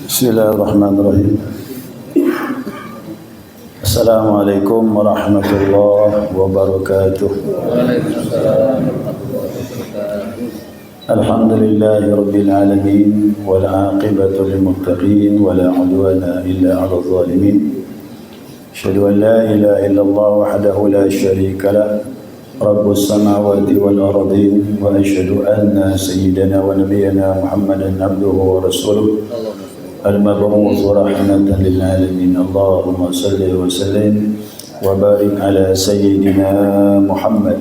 Bismillahirrahmanirrahim. Assalamualaikum warahmatullahi wabarakatuh. Alhamdulillahi rabbil alamin wal aqibatu lil muttaqin wala udwana illa 'alal zalimin. Asyhadu an la ilaha illallah wahdahu la syarika lah. Rabbus samawati wal ardin wa asyhadu anna sayyidana wa nabiyyana Muhammadan abduhu wa rasuluh. المبعوث رحمة للعالمين اللهم صل وسلم وبارك على سيدنا محمد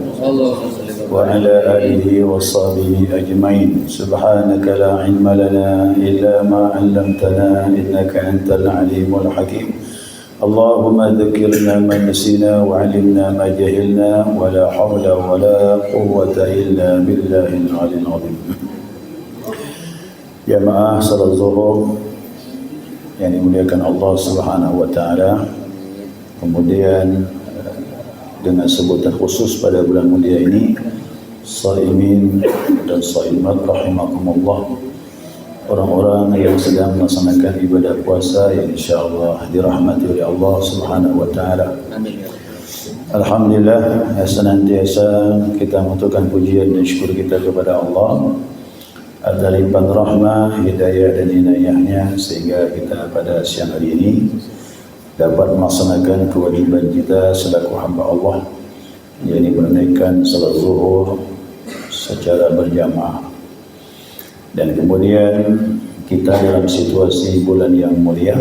وعلى آله وصحبه أجمعين سبحانك لا علم لنا إلا ما علمتنا إنك أنت العليم الحكيم اللهم ذكرنا ما نسينا وعلمنا ما جهلنا ولا حول ولا قوة إلا بالله العلي العظيم. Jamaah salat zuhur yang dimuliakan Allah Subhanahu wa taala. Kemudian dengan sebutan khusus pada bulan mulia ini, shaimin dan shaimat rahimakumullah, orang-orang yang sedang melaksanakan ibadah puasa yang insyaallah dirahmati oleh Allah Subhanahu wa taala. Amin. Alhamdulillah, senantiasa kita mengucapkan pujian dan syukur kita kepada Allah atas limpahan rahmah, hidayah dan inayahnya sehingga kita pada siang hari ini dapat melaksanakan kewajiban kita selaku hamba Allah, yakni menunaikan salat zuhur secara berjamaah. Dan kemudian kita dalam situasi bulan yang mulia,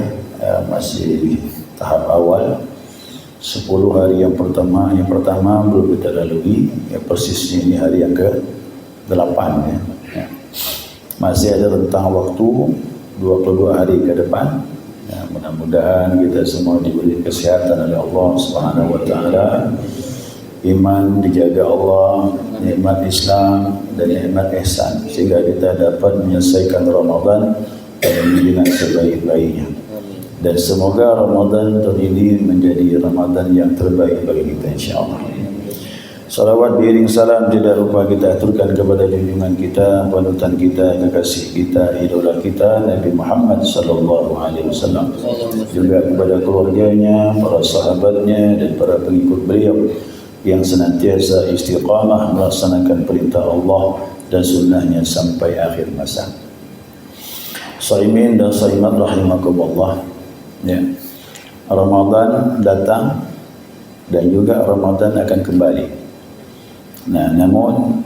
masih tahap awal 10 hari yang pertama belum kita lalui, persisnya ini hari yang ke-8 ya. Masih ada rentang waktu 22 hari ke depan. Ya, mudah-mudahan kita semua diberi kesehatan oleh Allah Subhanahu wa taala, iman dijaga Allah, nikmat Islam dan nikmat ihsan sehingga kita dapat menyelesaikan Ramadan dengan sebaik-baiknya. Dan semoga Ramadan tahun ini menjadi Ramadan yang terbaik bagi kita insyaallah. Salawat diiring salam tidak lupa kita aturkan kepada junjungan kita, panutan kita, kekasih kita, idola kita Nabi Muhammad sallallahu alaihi wasallam. Juga kepada keluarganya, para sahabatnya dan para pengikut beliau yang senantiasa istiqamah melaksanakan perintah Allah dan sunnahnya sampai akhir masa. Shaimin dan shaimat rahimakumullah. Ya. Ramadan datang dan juga Ramadan akan kembali. Nah, namun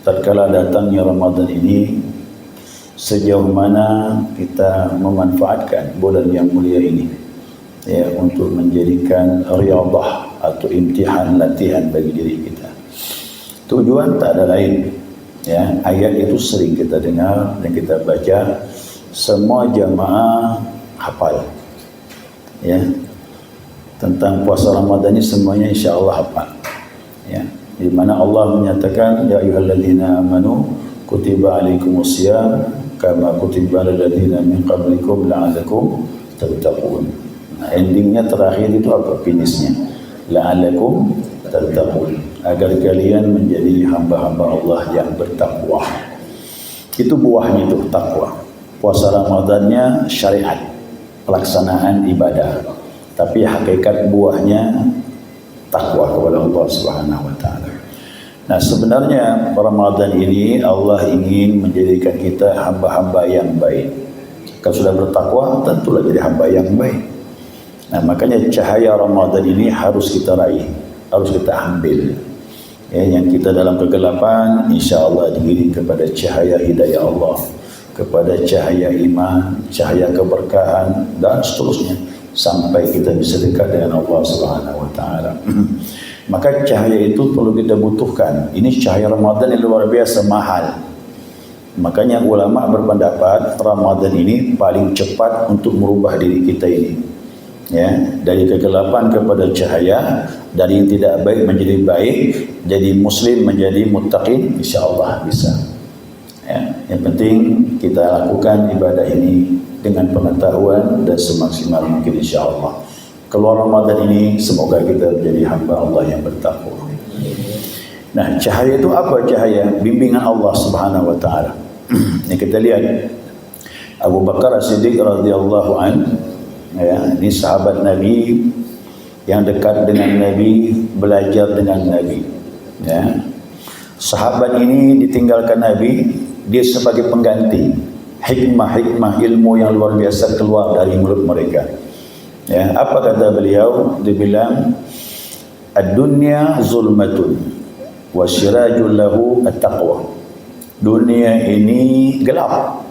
tatkala datangnya Ramadan ini, sejauh mana kita memanfaatkan bulan yang mulia ini ya untuk menjadikan riyadhah atau imtihan latihan bagi diri kita. Tujuan tak ada lain ya, ayat itu sering kita dengar dan kita baca, semua jamaah hafal ya tentang puasa Ramadan ini, semuanya insyaallah hafal ya. Di mana Allah menyatakan ya ayyuhalladzina amanu kutiba alaikumusiyam kama kutiba alal ladzina min qablikum la'allakum tattaqun. Nah, endingnya terakhir itu apa? Finishnya la'allakum tattaqun, agar kalian menjadi hamba-hamba Allah yang bertakwa. Itu buahnya itu takwa. Puasa Ramadannya syariat, pelaksanaan ibadah, tapi hakikat buahnya takwa kepada Allah Subhanahu wa taala. Nah, sebenarnya Ramadan ini Allah ingin menjadikan kita hamba-hamba yang baik. Kalau sudah bertakwa, tentulah jadi hamba yang baik. Nah, makanya cahaya Ramadan ini harus kita raih, harus kita ambil. Ya, yang kita dalam kegelapan, insya-Allah digiring kepada cahaya hidayah Allah, kepada cahaya iman, cahaya keberkahan dan seterusnya, sampai kita bisa dekat dengan Allah Subhanahu wa taala. Maka cahaya itu perlu kita butuhkan. Ini cahaya Ramadan yang luar biasa mahal. Makanya ulama berpendapat Ramadan ini paling cepat untuk merubah diri kita ini. Ya, dari kegelapan kepada cahaya, dari yang tidak baik menjadi baik, jadi muslim menjadi muttaqin, insyaallah bisa. Ya, yang penting kita lakukan ibadah ini dengan pengetahuan dan semaksimal mungkin insyaallah. Keluar Ramadan ini semoga kita menjadi hamba Allah yang bertakwa. Nah, cahaya itu apa cahaya? Bimbingan Allah Subhanahu wa taala. Yang kita lihat Abu Bakar As-Siddiq radhiyallahu an, ya, ini sahabat Nabi yang dekat dengan Nabi, belajar dengan Nabi, ya. Sahabat ini ditinggalkan Nabi, dia sebagai pengganti. Hikmah-hikmah ilmu yang luar biasa keluar dari mulut mereka. Ya, apa kata beliau? Dia bilang, ad-dunya zulmatun wa syirajul lahu at-taqwa. Dunia ini gelap,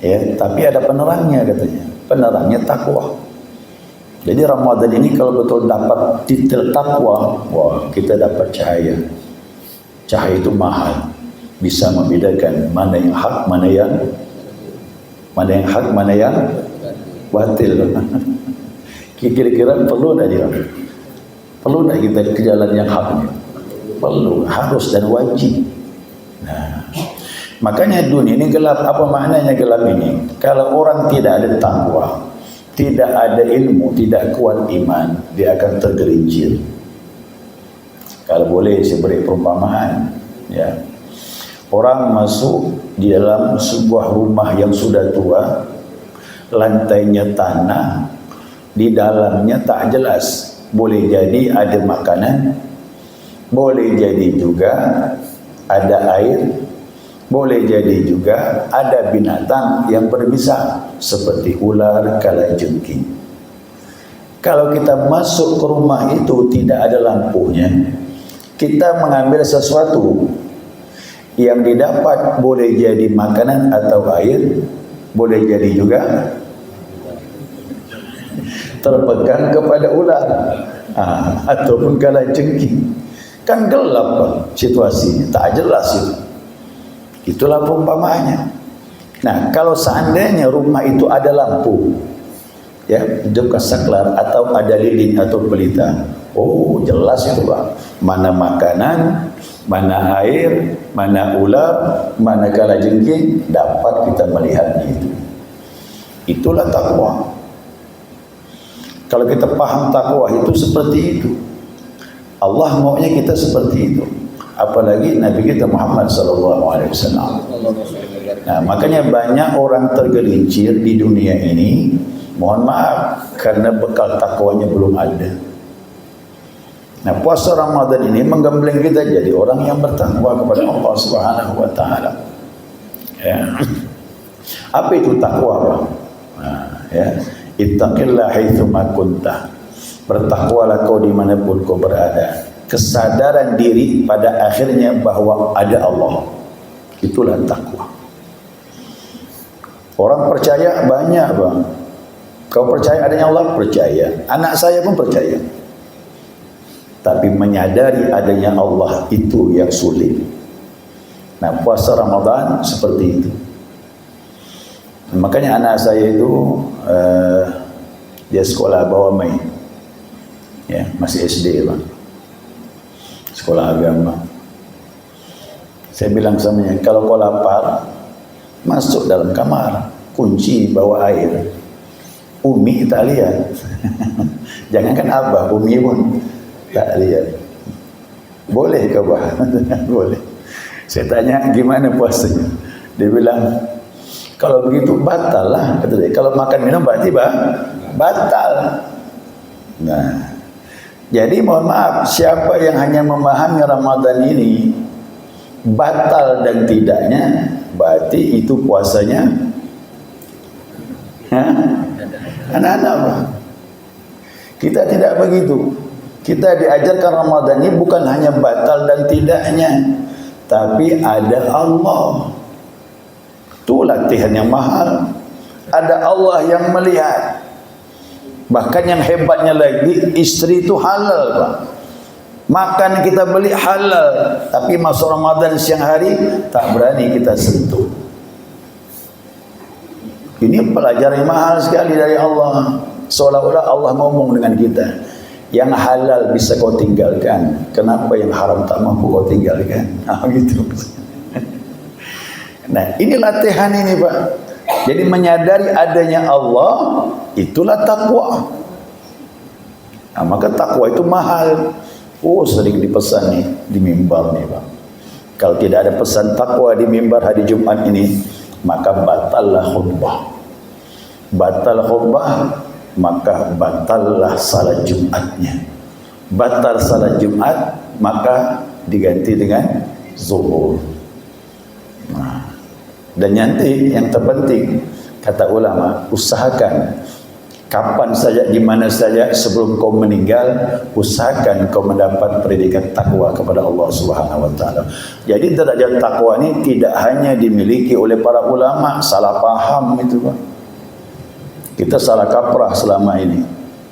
ya, tapi ada penerangnya katanya. Penerangnya takwa. Jadi Ramadan ini kalau betul dapat titel takwa, wah, kita dapat cahaya. Cahaya itu mahal, bisa membedakan mana yang hak, mana yang batil. Kira-kira perlu tak dia? Perlu tak kita ke jalan yang hak? Perlu, harus dan wajib. Nah, makanya dunia ini gelap. Apa maknanya gelap ini? Kalau orang tidak ada takwa, tidak ada ilmu, tidak kuat iman, dia akan tergelincir. Kalau boleh saya beri perumpamaan, ya. Orang masuk di dalam sebuah rumah yang sudah tua, lantainya tanah, di dalamnya tak jelas. Boleh jadi ada makanan, boleh jadi juga ada air, boleh jadi juga ada binatang yang berbisa seperti ular, kalajengking. Kalau kita masuk ke rumah itu tidak ada lampunya, kita mengambil sesuatu yang didapat, boleh jadi makanan atau air, boleh jadi juga terpegang kepada ular, ataupun kalajengking. Kan gelap situasinya, tak jelas itu. Itulah perumpamaannya. Nah, kalau seandainya rumah itu ada lampu, ya, hidupkan saklar atau ada lilin atau pelita, oh jelas itu Pak. Mana makanan, mana air, mana ular, mana kalajengking, dapat kita melihatnya itu. Itulah takwa. Kalau kita paham takwa itu seperti itu, Allah maunya kita seperti itu. Apalagi Nabi kita Muhammad SAW. Nah, makanya banyak orang tergelincir di dunia ini, mohon maaf, karena bekal takwanya belum ada. Nah, puasa Ramadan ini menggembleng kita jadi orang yang bertakwa kepada Allah Subhanahu wa taala. Ya. Apa itu takwa, Pak? Nah, ya. Ittaqillah haitsu ma kunta. Bertakwalah kau dimanapun kau berada. Kesadaran diri pada akhirnya bahwa ada Allah. Itulah takwa. Orang percaya banyak, Bang. Kau percaya adanya Allah? Percaya. Anak saya pun percaya. Tapi menyadari adanya Allah itu yang sulit. Nah, puasa Ramadan seperti itu. Makanya anak saya itu dia sekolah bawah main, ya, masih SD, Bang, sekolah agama. Saya bilang sama dia, kalau kau lapar, masuk dalam kamar, kunci bawa air. Umi tak lihat. Jangankan abah, Umi pun tak lihat. Boleh ke bah? Boleh. Saya tanya gimana puasanya? Dia bilang, kalau begitu batal lah, kata dia. Kalau makan minum berarti batal. Nah, jadi mohon maaf, siapa yang hanya memahami Ramadan ini batal dan tidaknya, berarti itu puasanya anak-anak, Bang. Kita tidak begitu. Kita diajarkan Ramadan ini bukan hanya batal dan tidaknya, tapi ada Allah. Itu latihan yang mahal. Ada Allah yang melihat. Bahkan yang hebatnya lagi, istri itu halal, Pak. Makan kita beli halal, tapi masuk Ramadan siang hari tak berani kita sentuh. Ini pelajaran yang mahal sekali dari Allah. Seolah-olah Allah ngomong dengan kita, yang halal bisa kau tinggalkan, kenapa yang haram tak mampu kau tinggalkan? Nah, gitu. Nah, ini latihan ini, Pak. Jadi menyadari adanya Allah, itulah takwa. Nah, maka takwa itu mahal. Oh, sering dipesan nih di mimbar nih, Pak. Kalau tidak ada pesan takwa di mimbar hari Jumat ini, maka batallah khutbah. Batal khutbah, maka batallah salat Jumatnya. Batal salat Jumat, maka diganti dengan zuhur. Nah, dan nanti yang terpenting, kata ulama, usahakan kapan saja, di mana saja sebelum kau meninggal, usahakan kau mendapat predikat takwa kepada Allah Subhanahu wa taala. Jadi derajat takwa ini tidak hanya dimiliki oleh para ulama, salah paham itu, Pak. Kita salah kaprah selama ini.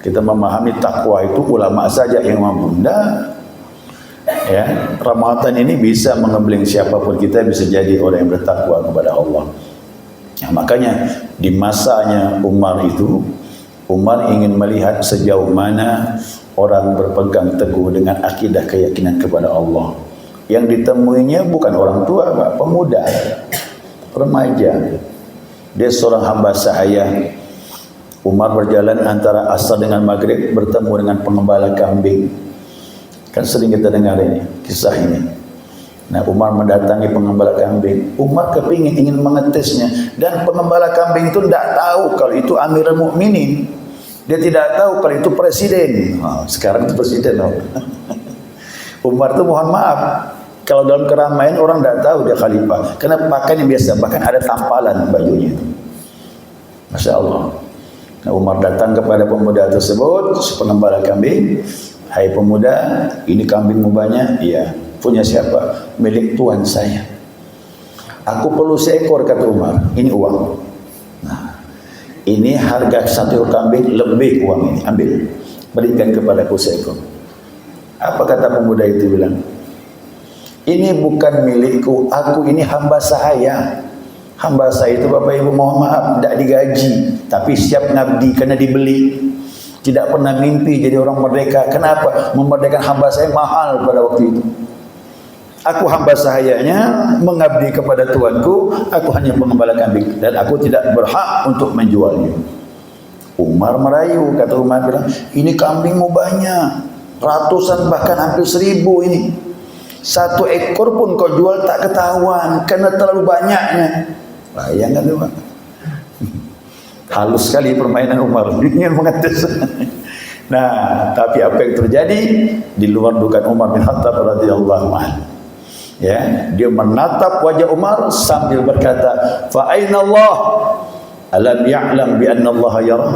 Kita memahami takwa itu ulama saja yang mampu. Ya, Ramadan ini bisa mengembeling siapapun kita, bisa jadi orang yang bertakwa kepada Allah. Ya, makanya di masanya Umar itu, Umar ingin melihat sejauh mana orang berpegang teguh dengan akidah keyakinan kepada Allah. Yang ditemuinya bukan orang tua, Pak, pemuda, remaja. Dia seorang hamba sahaya. Umar berjalan antara asar dengan maghrib, bertemu dengan pengembala kambing. Kan sering kita dengar ini, kisah ini. Nah, Umar mendatangi pengembala kambing. Umar kepingin, ingin mengetesnya. Dan pengembala kambing itu tidak tahu kalau itu Amirul Mukminin. Dia tidak tahu kalau itu presiden. Sekarang itu presiden. Umar itu mohon maaf, kalau dalam keramaian orang tidak tahu dia khalifah. Karena pakaian yang biasa, bahkan ada tampalan bajunya. Masya Allah. Nah, Umar datang kepada pemuda tersebut, pengembala kambing. Hai pemuda, ini kambingmu banyak? Iya. Punya siapa? Milik tuan saya. Aku perlu seekor, kata Umar. Ini uang. Nah, ini harga satu kambing, lebih uang ini. Ambil. Berikan kepadaku seekor. Apa kata pemuda itu bilang? Ini bukan milikku. Aku ini hamba sahaya. Hamba saya itu, Bapak Ibu, mohon maaf, tidak digaji, tapi siap ngabdi karena dibeli. Tidak pernah mimpi jadi orang merdeka. Kenapa? Memerdekakan hamba saya mahal pada waktu itu. Aku hamba sahayanya, mengabdi kepada tuanku. Aku hanya pengembala kambing dan aku tidak berhak untuk menjualnya. Umar merayu, kata Umar bilang, ini kambingmu banyak, ratusan bahkan hampir 1000 ini. Satu ekor pun kau jual tak ketahuan karena terlalu banyaknya. Bayangkan tu, Pak. Halus sekali permainan Umar, ingin mengetes. Nah, tapi apa yang terjadi di luar dugaan Umar bin Khattab radhiyallahu anhu. Ya, dia menatap wajah Umar sambil berkata, "Fa aina Allah? Alam ya'lam bi anna Allah yara?"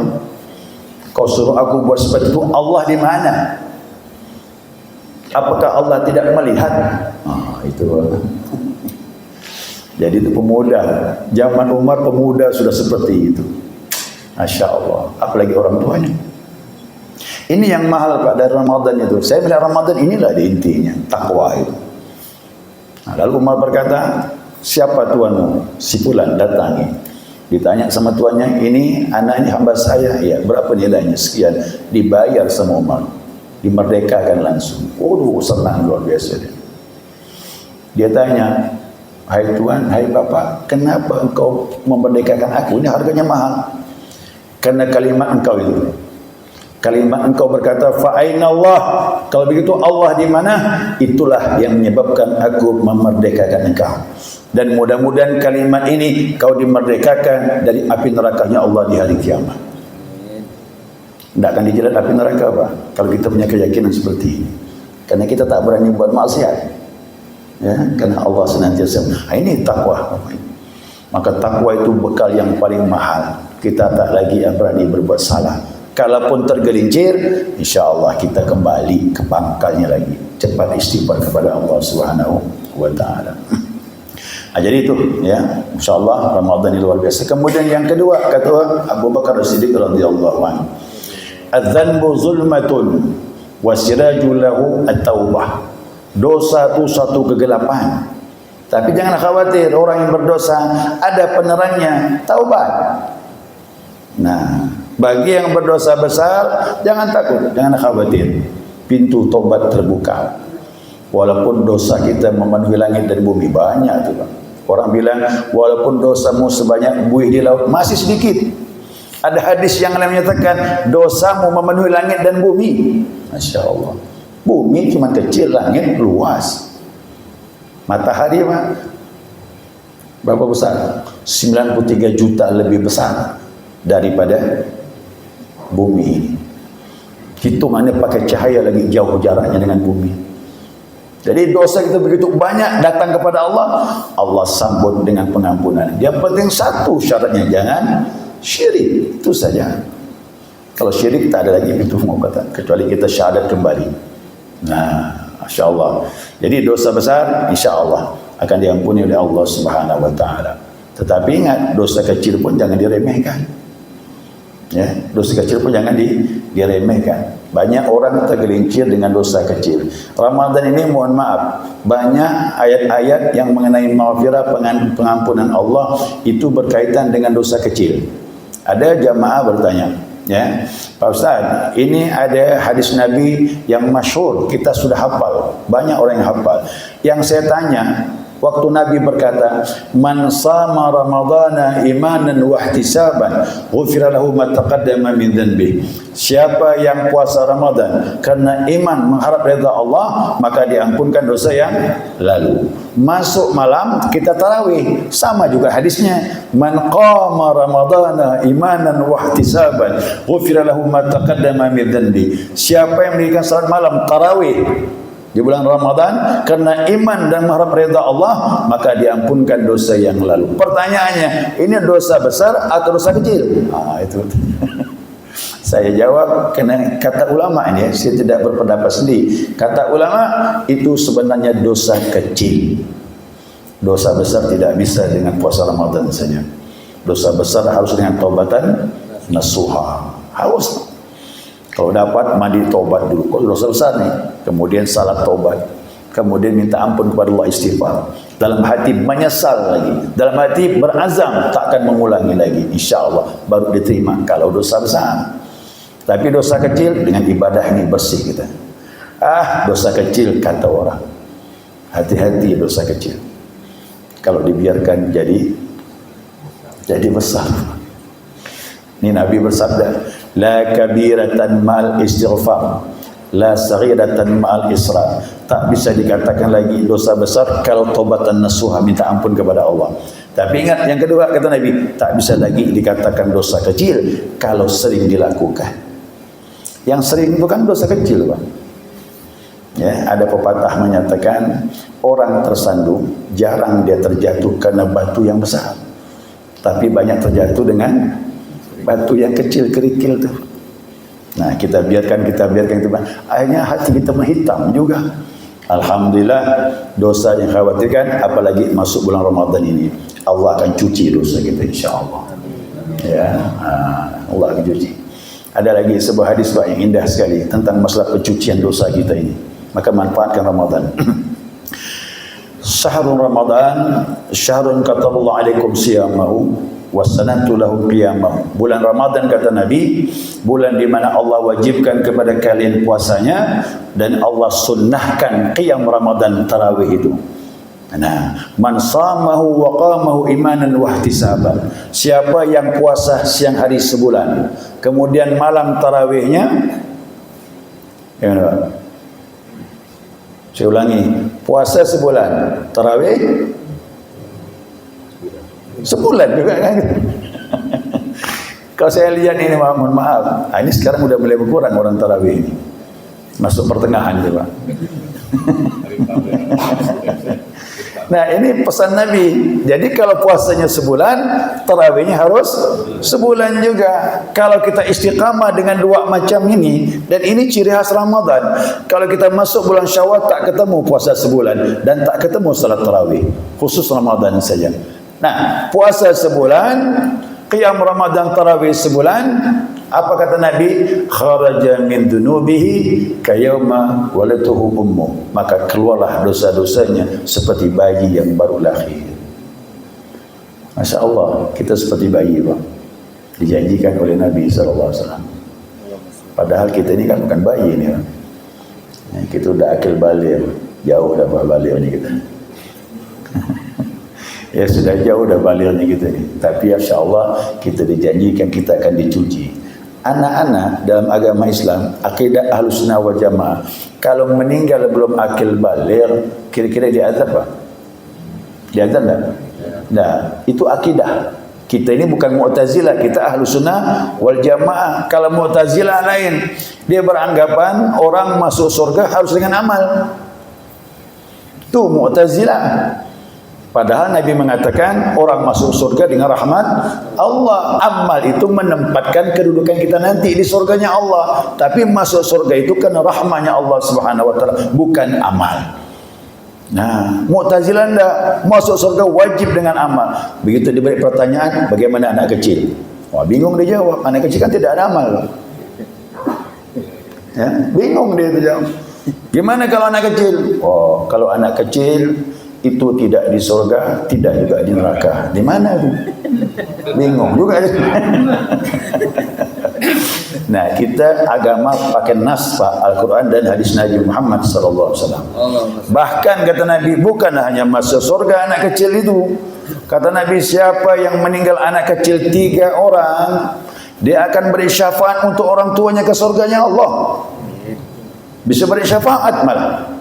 Kau suruh aku buat seperti itu, Allah di mana? Apakah Allah tidak melihat? Itu. Jadi itu pemuda, zaman Umar pemuda sudah seperti itu. Masya Allah, apalagi orang tuanya. Ini yang mahal, Pak, dari Ramadan itu. Saya bilang Ramadan inilah di intinya, takwa itu. Nah, lalu Umar berkata, siapa tuanmu? Si fulan, datangi. Ditanya sama tuannya, ini anak ini hamba saya. Ya, berapa nilainya? Sekian. Dibayar sama Umar. Dimerdekakan langsung. Senang luar biasa dia. Dia tanya, hai tuan, hai bapak, kenapa engkau memerdekakan aku? Ini harganya mahal. Karena kalimat engkau itu. Kalimat engkau berkata, fa aina Allah? Kalau begitu Allah di mana? Itulah yang menyebabkan aku memerdekakan engkau. Dan mudah-mudahan kalimat ini kau dimerdekakan dari api nerakanya Allah di hari kiamat. Tidak akan dijerat api neraka, Pak, kalau kita punya keyakinan seperti ini. Karena kita tak berani buat maksiat. Ya, karena Allah senantiasa. Ini takwa. Maka takwa itu bekal yang paling mahal. Kita tak lagi berani berbuat salah. Kalaupun tergelincir, insya-Allah kita kembali ke pangkalnya lagi. Cepat istighfar kepada Allah Subhanahu wa taala. Jadi itu, ya, insya-Allah Ramadan ini luar biasa. Kemudian yang kedua, kata Abu Bakar As-Siddiq radhiyallahu anhu, "Adz-dzanbu zulmatun wa sirajul lahu at-taubah." Dosa itu satu kegelapan. Tapi jangan khawatir, orang yang berdosa ada penerangnya, taubat. Nah, bagi yang berdosa besar, jangan takut, jangan khawatir. Pintu taubat terbuka. Walaupun dosa kita memenuhi langit dan bumi, banyak tuh, Pak. Orang bilang, walaupun dosamu sebanyak buih di laut, masih sedikit. Ada hadis yang menyatakan, dosamu memenuhi langit dan bumi. Masya Allah. Bumi cuma kecil, langit luas. Matahari, Pak, Berapa besar? 93 juta lebih besar daripada bumi ini. Hitungannya pakai cahaya lagi jauh jaraknya dengan bumi. Jadi dosa kita begitu banyak datang kepada Allah, Allah sambut dengan pengampunan. Yang penting satu syaratnya, jangan syirik. Itu saja. Kalau syirik tak ada lagi pintu pengobatan kecuali kita syahadat kembali. Nah, Masya Allah. Jadi dosa besar insya Allah akan diampuni oleh Allah Subhanahu wa taala. Tetapi ingat, dosa kecil pun jangan diremehkan. Ya, dosa kecil pun jangan diremehkan. Banyak orang tergelincir dengan dosa kecil. Ramadan ini mohon maaf, banyak ayat-ayat yang mengenai maghfirah, pengampunan Allah itu berkaitan dengan dosa kecil. Ada jamaah bertanya, ya, Pak Ustaz, ini ada hadis Nabi yang masyhur, kita sudah hafal, banyak orang yang hafal. Yang saya tanya, waktu Nabi berkata, "Man shama Ramadhana imanan wa ihtisaban, ghufira lahu ma taqaddama min dhanbi." Siapa yang puasa Ramadan karena iman mengharap redha Allah, maka diampunkan dosa yang lalu. Masuk malam kita tarawih, sama juga hadisnya, "Man qama Ramadhana imanan wa ihtisaban, ghufira lahu ma taqaddama min dhanbi." Siapa yang mendirikan salat malam tarawih di bulan Ramadan karena iman dan mengharap redha Allah, maka diampunkan dosa yang lalu. Pertanyaannya, ini dosa besar atau dosa kecil? Itu. Saya jawab, kena kata ulama ini, saya tidak berpendapat sendiri. Kata ulama, itu sebenarnya dosa kecil. Dosa besar tidak bisa dengan puasa Ramadan saja. Dosa besar harus dengan taubatan nasuha. Harus. Kalau dapat mandi tobat dulu, kalau dosa besar nih, kemudian salat tobat, kemudian minta ampun kepada Allah, istighfar, dalam hati menyesal lagi, dalam hati berazam tak akan mengulangi lagi, insya Allah baru diterima kalau dosa besar. Tapi dosa kecil dengan ibadah ini bersih kita. Dosa kecil kata orang, hati-hati dosa kecil, kalau dibiarkan jadi besar. Ini Nabi bersabda, la kabiratan ma'al istighfar, la saghiratan ma'al israr. Tak bisa dikatakan lagi dosa besar kalau taubatan nasuha, minta ampun kepada Allah. Tapi ingat yang kedua, kata Nabi, tak bisa lagi dikatakan dosa kecil kalau sering dilakukan. Yang sering itu kan dosa kecil, Pak. Ya, ada pepatah menyatakan orang tersandung jarang dia terjatuh karena batu yang besar, tapi banyak terjatuh dengan batu yang kecil, kerikil tuh. Nah, kita biarkan itu, akhirnya hati kita menghitam juga. Alhamdulillah, dosa yang khawatirkan, apalagi masuk bulan Ramadan ini, Allah akan cuci dosa kita insya-Allah. Ya, Allah akan cuci. Ada lagi sebuah hadis yang indah sekali tentang masalah pencucian dosa kita ini. Maka manfaatkan Ramadan. Syahrul Ramadan, syahrun kataballahu alaikum siyamahu wasanantu lahu qiyamahu. Bulan Ramadan kata Nabi, bulan di mana Allah wajibkan kepada kalian puasanya dan Allah sunnahkan qiyam Ramadan, tarawih itu. Nah, man shamahu wa qamahu imanan wa ihtisaban. Siapa yang puasa siang hari sebulan, kemudian malam tarawihnya, saya ulangi, puasa sebulan, tarawih sebulan juga kan. Kalau saya lihat ini, mohon maaf, ini sekarang udah mulai berkurang orang tarawih ini, masuk pertengahan coba. Nah, ini pesan Nabi. Jadi kalau puasanya sebulan, tarawihnya harus sebulan juga. Kalau kita istiqamah dengan dua macam ini, dan ini ciri khas Ramadan. Kalau kita masuk bulan Syawal tak ketemu puasa sebulan dan tak ketemu salat tarawih, khusus Ramadan saja. Nah, puasa sebulan, qiyam Ramadan, tarawih sebulan. Apa kata Nabi? Kharaja min dunubihi kayawma walatuhu ummu. Maka keluarlah dosa-dosanya seperti bayi yang baru lahir. Masya Allah, kita seperti bayi, Pak. Dijanjikan oleh Nabi SAW. Padahal kita ini kan bukan bayi ini, Pak. Kita udah akil baligh, jauh dah baligh ni kita. Ya sudah jauh dah balighnya kita ni. Tapi Masya Allah, kita dijanjikan kita akan dicuci. Anak-anak dalam agama Islam, akidah Ahlussunnah wal Jamaah, kalau meninggal belum akil baligh, kira-kira diazab apa? Diazab tak? Nah, itu akidah. Kita ini bukan Mu'tazilah, kita ahlu sunnah wal jamaah. Kalau Mu'tazilah lain, dia beranggapan orang masuk surga harus dengan amal. Itu Mu'tazilah. Padahal Nabi mengatakan orang masuk surga dengan rahmat Allah. Amal itu menempatkan kedudukan kita nanti di surganya Allah. Tapi masuk surga itu karena rahmatnya Allah Subhanahu wa taala, bukan amal. Nah, Mu'tazilah enggak, masuk surga wajib dengan amal. Begitu diberi pertanyaan, bagaimana anak kecil? Wah, bingung dia jawab. Anak kecil kan tidak ada amal. Ya, bingung dia jawab. Gimana kalau anak kecil? Oh, kalau anak kecil itu tidak di surga, tidak juga di neraka. Di mana itu? Bingung juga. Nah, kita agama pakai nas Pak, Al-Quran dan hadis Nabi Muhammad sallallahu alaihi wasallam. Bahkan kata Nabi, bukan hanya masuk surga anak kecil itu. Kata Nabi, siapa yang meninggal anak kecil 3 orang, dia akan beri syafaat untuk orang tuanya ke surganya Allah. Bisa beri syafaat malah.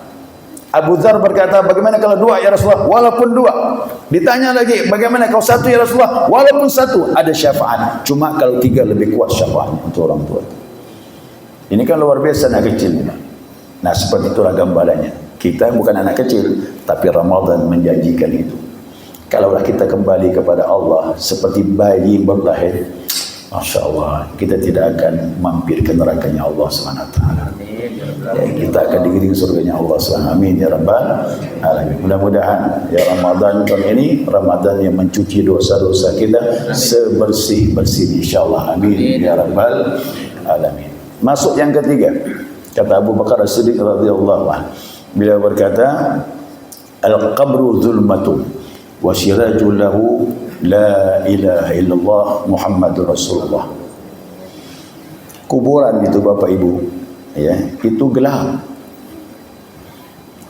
Abu Dzar berkata, bagaimana kalau 2 ya Rasulullah? Walaupun 2. Ditanya lagi, bagaimana kalau 1 ya Rasulullah? Walaupun 1 ada syafaat. Cuma kalau 3 lebih kuat syafaatnya untuk orang tua. Ini kan luar biasa anak kecil. Nah, seperti itulah gambarannya. Kita bukan anak kecil, tapi Ramadan menjanjikan itu. Kalaulah kita kembali kepada Allah seperti bayi berlahir, Masya Allah, kita tidak akan mampir ke nerakanya Allah SWT. Ya, kita akan digiring surganya Allah SWT. Amin ya Rabbal Alamin. Mudah-mudahan ya Ramadan tahun ini Ramadan yang mencuci dosa-dosa kita sebersih-bersih insyaAllah. Amin ya Rabbal Alamin. Masuk yang ketiga, kata Abu Bakar As-Siddiq radhiyallahu anhu, beliau berkata, al-qabru zulmatun wa sirajul lahu la ilaha illallah Muhammadur Rasulullah. Kuburan itu Bapak Ibu, ya, itu gelap.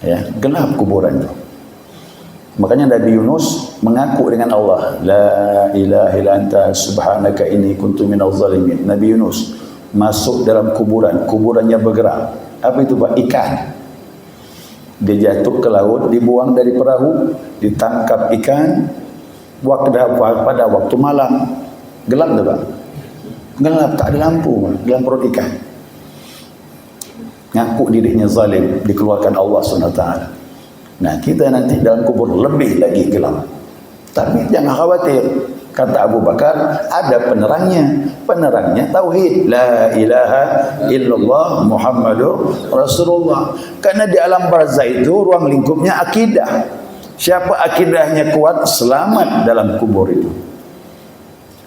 Ya, gelap kuburan itu. Makanya Nabi Yunus mengaku dengan Allah, la ilaha illa anta subhanaka inni kuntu minadh zalimin. Nabi Yunus masuk dalam kuburan, kuburannya bergerak. Apa itu Pak? Ikan. Dia jatuh ke laut, dibuang dari perahu, ditangkap ikan. Pada waktu malam, gelap tu Pak, gelap, tak ada lampu dalam perut ikan. Ngaku dirinya zalim, dikeluarkan Allah SWT. Nah, kita nanti dalam kubur lebih lagi gelap. Tapi jangan khawatir, kata Abu Bakar, ada penerangnya. Penerangnya tauhid, la ilaha illallah Muhammadur Rasulullah. Karena di alam barzah itu ruang lingkupnya akidah. Siapa akidahnya kuat, selamat dalam kubur itu.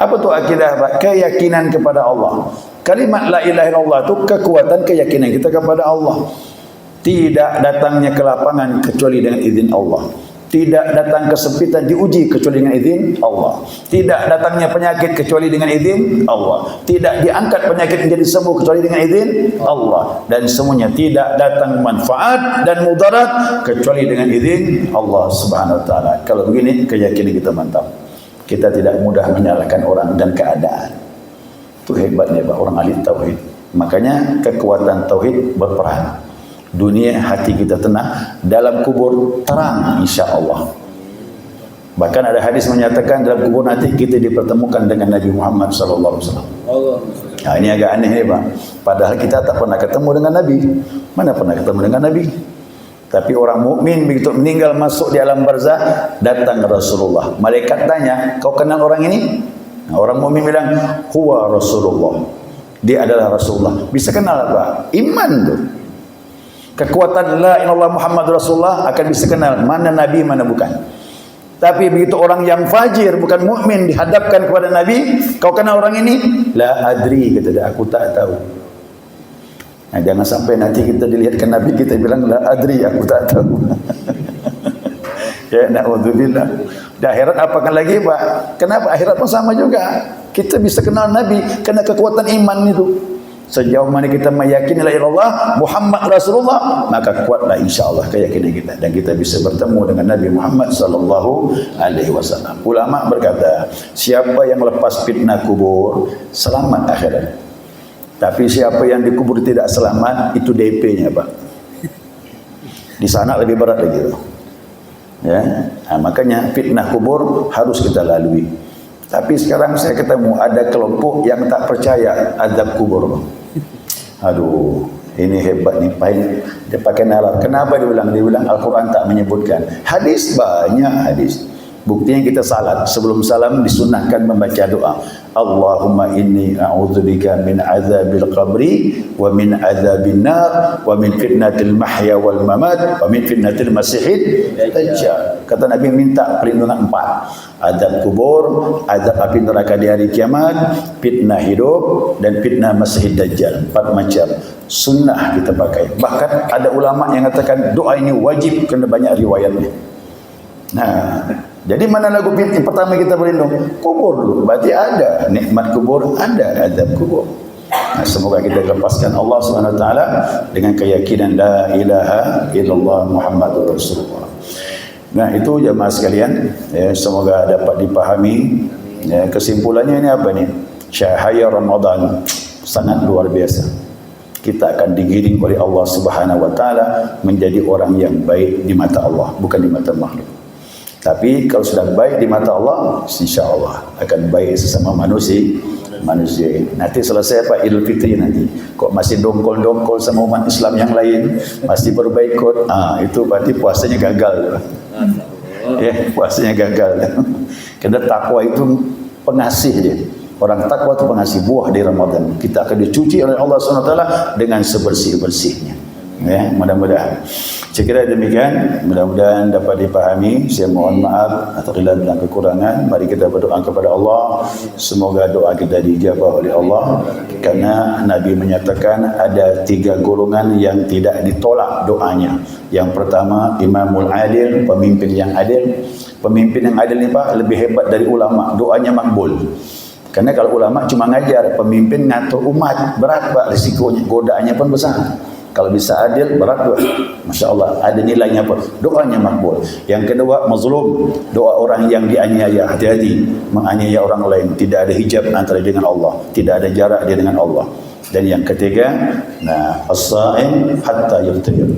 Apa tu akidah Pak? Keyakinan kepada Allah. Kalimat la ilaha illallah itu kekuatan keyakinan kita kepada Allah. Tidak datangnya kelapangan kecuali dengan izin Allah. Tidak datang kesempitan diuji kecuali dengan izin Allah. Tidak datangnya penyakit kecuali dengan izin Allah. Tidak diangkat penyakit menjadi sembuh kecuali dengan izin Allah. Dan semuanya tidak datang manfaat dan mudarat kecuali dengan izin Allah Subhanahu wa taala. Kalau begini keyakinan kita mantap. Kita tidak mudah menyalahkan orang dan keadaan. Itu hebatnya Pak orang ahli tauhid. Makanya kekuatan tauhid berperan. Dunia hati kita tenang, dalam kubur terang insya-Allah. Bahkan ada hadis menyatakan dalam kubur nanti kita dipertemukan dengan Nabi Muhammad sallallahu alaihi wasallam. Nah, ini agak aneh ya Pak. Padahal kita tak pernah ketemu dengan Nabi. Mana pernah ketemu dengan Nabi? Tapi orang mukmin begitu meninggal masuk di alam barzah, datang Rasulullah. Malaikat tanya, "Kau kenal orang ini?" Nah, orang mukmin bilang, "Huwa Rasulullah." Dia adalah Rasulullah. Bisa kenal apa? Iman tu. Kekuatan la ilallah Muhammad Rasulullah akan bisa kenal mana Nabi mana bukan. Tapi begitu orang yang fajir bukan mukmin dihadapkan kepada Nabi, kau kenal orang ini? La adri, kata dia, aku tak tahu. Nah, jangan sampai nanti kita dilihatkan Nabi kita bilang la adri, aku tak tahu. Ya, na'udzubillah. Di akhirat apakan lagi Pak? Kenapa? Akhirat pun sama juga. Kita bisa kenal Nabi karena kekuatan iman itu. Sejauh mana kita meyakini la ilallah Muhammad Rasulullah, maka kuatlah insya-Allah keyakinan kita dan kita bisa bertemu dengan Nabi Muhammad sallallahu alaihi wasallam. Ulama berkata, siapa yang lepas fitnah kubur selamat akhirat. Tapi siapa yang dikubur tidak selamat, itu DP-nya Pak. Di sana lebih berat lagi. Ya, makanya fitnah kubur harus kita lalui. Tapi sekarang saya ketemu ada kelompok yang tak percaya azab kubur. Aduh, ini hebat nih, pahit. Dia pakai nalar. Kenapa dia bilang? Dia bilang Al-Quran tak menyebutkan. Hadis banyak hadis. Buktinya kita salat. Sebelum salam disunahkan membaca doa. Allahumma inni a'udzubika min azabil qabri wa min azabin nar wa min fitnatil mahya wal mamat wa min fitnatil masihid dajjal. Kata Nabi minta perlindungan 4. Azab kubur, azab api neraka di hari kiamat, fitnah hidup dan fitnah masihid dajjal. 4 macam. Sunnah kita pakai. Bahkan ada ulama yang katakan doa ini wajib kerana banyak riwayatnya. Nah, jadi mana lagu yang pertama kita berlindung? Kubur dulu. Berarti ada nikmat kubur, ada azab kubur. Nah, semoga kita lepaskan Allah SWT dengan keyakinan la ilaha illallah Muhammadur Rasulullah. Nah, itu jemaah sekalian, ya, semoga dapat dipahami. Ya, kesimpulannya ini apa nih? Cahaya Ramadan sangat luar biasa. Kita akan digiring oleh Allah Subhanahu wa taala menjadi orang yang baik di mata Allah, bukan di mata makhluk. Tapi kalau sudah baik di mata Allah, insya-Allah akan baik sesama manusia. Nanti selesai apa Idul Fitri nanti, kok masih dongkol-dongkol sama umat Islam yang lain, masih berbaikut, itu berarti puasanya gagal. Ya, puasanya gagal. Karena takwa itu pengasih dia. Orang takwa itu pengasih buah di Ramadan. Kita akan dicuci oleh Allah SWT dengan sebersih-bersihnya. Ya, mudah-mudahan. Saya kira demikian, mudah-mudahan dapat dipahami. Saya mohon maaf atas khilaf dan kekurangan. Mari kita berdoa kepada Allah, semoga doa kita dijabah oleh Allah. Karena Nabi menyatakan ada 3 golongan yang tidak ditolak doanya. Yang pertama, imamul adil, pemimpin yang adil. Pemimpin yang adil ni Pak lebih hebat dari ulama, doanya makbul. Karena kalau ulama cuma ngajar, pemimpin ngatur umat, berat Pak risikonya, godaannya pun besar. Kalau bisa adil, berat Pak. Masya Allah, ada nilainya pun. Doanya makbul. Yang kedua, mazlum. Doa orang yang dianiaya. Hati-hati menganiaya orang lain. Tidak ada hijab antara dia dengan Allah. Tidak ada jarak dia dengan Allah. Dan yang ketiga, as-sa'im hatta yaftir.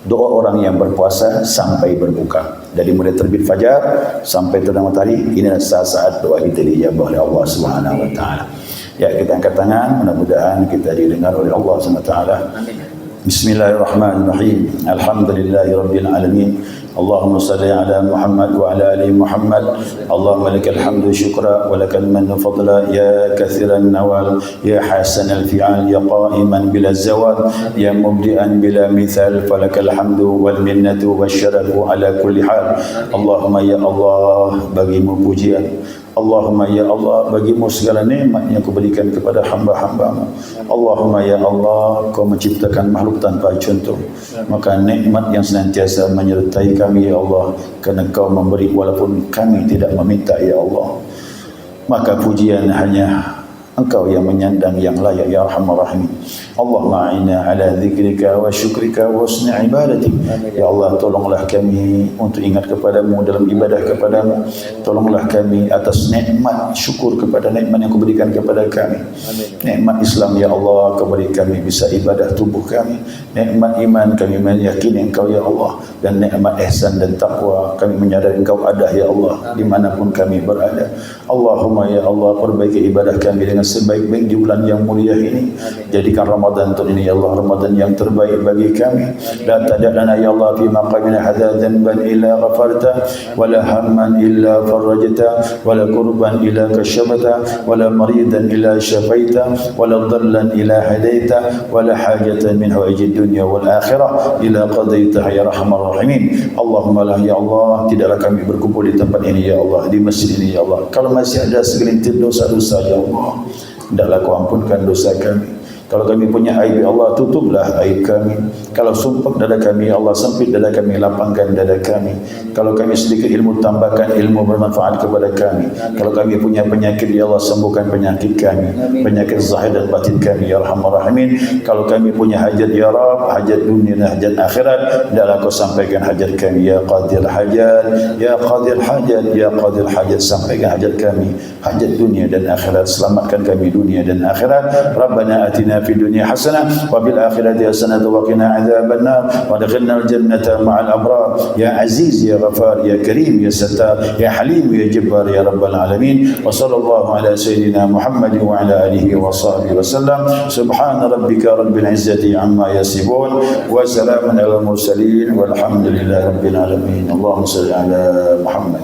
Doa orang yang berpuasa sampai berbuka. Dari mulai terbit fajar sampai terbenam matahari, inilah saat-saat doa kita dijabah oleh Allah Subhanahu wa taala. Ya, kita angkat tangan, mudah-mudahan kita didengar oleh Allah Subhanahu wa taala. Bismillahirrahmanirrahim. Alhamdulillahirabbil alamin. Allahumma salli ala Muhammad wa ala ali Muhammad. Allahumma lakal hamdu syukra wa lakal mannu fadla ya katsiran nawal ya hasanal fi'al ya qa'iman bila zawal ya mubdi'an bila mithal falakal hamdu wal minnatu wasyarafu ala kulli hal. Allahumma ya Allah, bagimu pujian. Allahumma ya Allah, bagimu segala nikmat yang kau berikan kepada hamba-hambamu. Allahumma ya Allah, kau menciptakan makhluk tanpa contoh. Maka nikmat yang senantiasa menyertai kami ya Allah, kerana kau memberi walaupun kami tidak meminta ya Allah. Maka pujian hanya Engkau yang menyandang yang layak ya Arhamar Rahimin. Allahumma a'inna ala dzikrika wa syukrika wa husni ibadatik. Ya Allah, tolonglah kami untuk ingat kepadamu dalam ibadah kepadamu. Tolonglah kami atas nikmat syukur kepada nikmat yang kau berikan kepada kami. Nikmat Islam ya Allah, kau beri kami bisa ibadah tubuh kami. Nikmat iman kami meyakini Engkau ya Allah. Dan nikmat ihsan dan taqwa kami menyadari Engkau ada ya Allah dimanapun kami berada. Allahumma ya Allah, perbaiki ibadah kami dengan sebaik-baik di bulan yang mulia ini. Jadikan Ramadan tahun ini ya Allah Ramadan yang terbaik bagi kami. La tada'lana ya Allah fi maqamina hadza dhanban illa ghafarta wa la hamman illa farajta wa la kurban illa kashafta wa la maridan illa syafaita wa la dhallan illa hadaita wa la hajatan min hawaijid dunya wal akhirah illa qadaita ya Arhamar Rahimin. Allahumma la ya Allah, tidaklah kami berkumpul di tempat ini ya Allah, di masjid ini ya Allah, kalau masih ada segelintir dosa-dosa ya Allah, hendaklah kau ampunkan dosa kami. Kalau kami punya aib ya Allah, tutuplah aib kami. Kalau sumpah dada kami ya Allah, sempit dada kami, lapangkan dada kami. Kalau kami sedikit ilmu, tambahkan ilmu bermanfaat kepada kami. Kalau kami punya penyakit ya Allah, sembuhkan penyakit kami, penyakit zahir dan batin kami ya Arhamar Rahimin. Kalau kami punya hajat ya Rabb, hajat dunia dan hajat akhirat, hendaklah kau sampaikan hajat kami ya Qadil hajat, ya Qadil hajat, ya Qadil hajat. Sampaikan hajat kami, hajat dunia dan akhirat. Selamatkan kami dunia dan akhirat. Rabbana atina في الدنيا حسنة وفي الآخرة حسنة وقنا عذاب النار وادخلنا الجنة مع الأبرار يا عزيز يا غفار يا كريم يا ستار يا حليم يا جبار يا رب العالمين. وصلى الله على سيدنا محمد وعلى آله وصحبه وسلم. سبحان ربك رب العزة عما يصفون وسلام على المرسلين والحمد لله رب العالمين. اللهم صل على محمد.